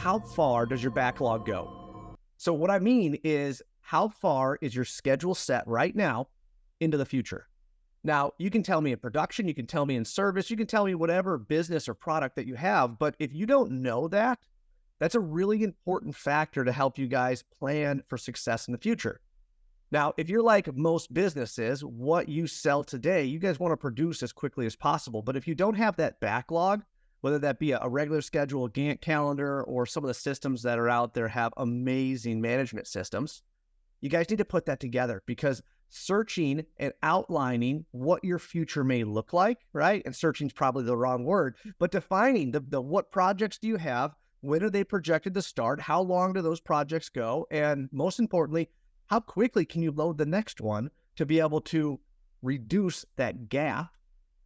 how far does your backlog go? So what I mean is, how far is your schedule set right now into the future? Now, you can tell me in production, you can tell me in service, you can tell me whatever business or product that you have, but if you don't know that, that's a really important factor to help you guys plan for success in the future. Now, if you're like most businesses, what you sell today, you guys want to produce as quickly as possible. But if you don't have that backlog, whether that be a regular schedule, a Gantt calendar, or some of the systems that are out there have amazing management systems, you guys need to put that together, because searching and outlining what your future may look like, right? And searching is probably the wrong word, but defining the what projects do you have? When are they projected to start? How long do those projects go? And most importantly, how quickly can you load the next one to be able to reduce that gap,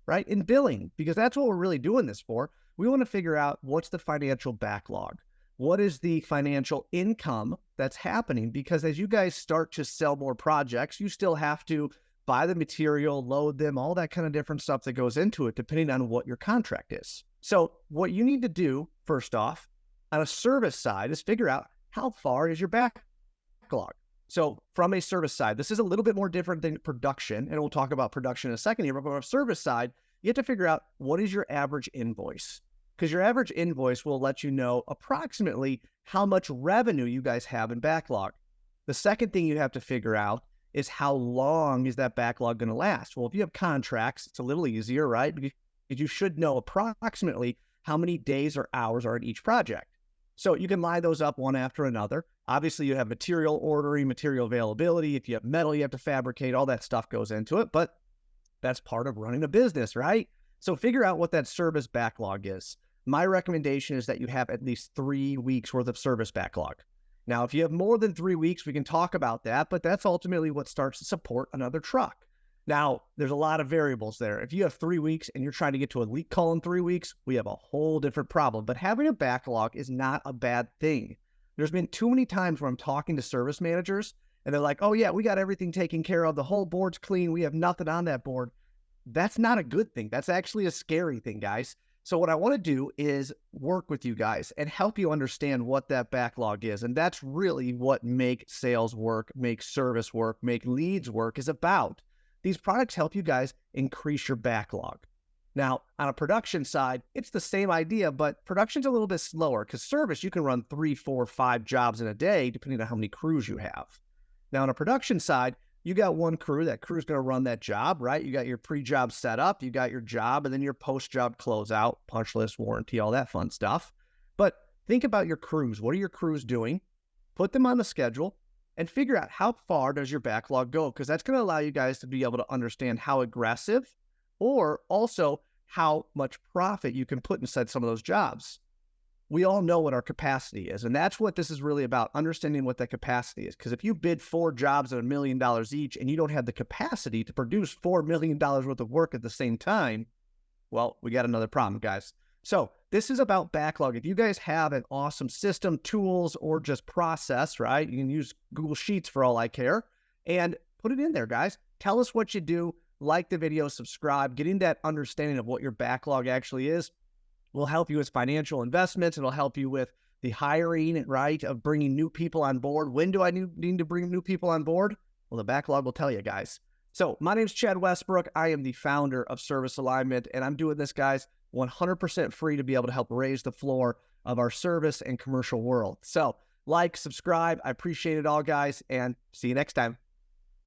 right, in billing? Because that's what we're really doing this for. We want to figure out what's the financial backlog. What is the financial income that's happening? Because as you guys start to sell more projects, you still have to buy the material, load them, all that kind of different stuff that goes into it, depending on what your contract is. So what you need to do, first off, on a service side, is figure out how far is your backlog. So from a service side, this is a little bit more different than production, and we'll talk about production in a second here, but from a service side, you have to figure out what is your average invoice, because your average invoice will let you know approximately how much revenue you guys have in backlog. The second thing you have to figure out is how long is that backlog going to last? Well, if you have contracts, it's a little easier, right? Because you should know approximately how many days or hours are in each project. So you can line those up one after another. Obviously, you have material ordering, material availability. If you have metal, you have to fabricate. All that stuff goes into it, but that's part of running a business, right? So figure out what that service backlog is. My recommendation is that you have at least 3 weeks worth of service backlog. Now, if you have more than 3 weeks, we can talk about that, but that's ultimately what starts to support another truck. Now, there's a lot of variables there. If you have 3 weeks and you're trying to get to a leak call in 3 weeks, we have a whole different problem. But having a backlog is not a bad thing. There's been too many times where I'm talking to service managers and they're like, oh yeah, we got everything taken care of. The whole board's clean. We have nothing on that board. That's not a good thing. That's actually a scary thing, guys. So what I want to do is work with you guys and help you understand what that backlog is. And that's really what make sales work, make service work, make leads work is about. These products help you guys increase your backlog. Now, on a production side, it's the same idea, but production's a little bit slower, because service, you can run 3, 4, 5 jobs in a day, depending on how many crews you have. Now, on a production side, you got one crew. That crew's going to run that job, right? You got your pre-job set up, you got your job, and then your post-job closeout, punch list, warranty, all that fun stuff. But think about your crews. What are your crews doing? Put them on the schedule and figure out how far does your backlog go, because that's going to allow you guys to be able to understand how aggressive or also how much profit you can put inside some of those jobs. We all know what our capacity is, and that's what this is really about, understanding what that capacity is. Because if you bid 4 jobs at $1 million each and you don't have the capacity to produce $4 million worth of work at the same time, well, we got another problem, guys. So this is about backlog. If you guys have an awesome system, tools, or just process, right? You can use Google Sheets for all I care, and put it in there, guys. Tell us what you do. Like the video, subscribe. Getting that understanding of what your backlog actually is will help you with financial investments. It'll help you with the hiring, right, of bringing new people on board. When do I need to bring new people on board? Well, the backlog will tell you, guys. So my name's Chad Westbrook. I am the founder of Service Alignment, and I'm doing this, guys, 100% free to be able to help raise the floor of our service and commercial world. So like, subscribe. I appreciate it all, guys, and see you next time.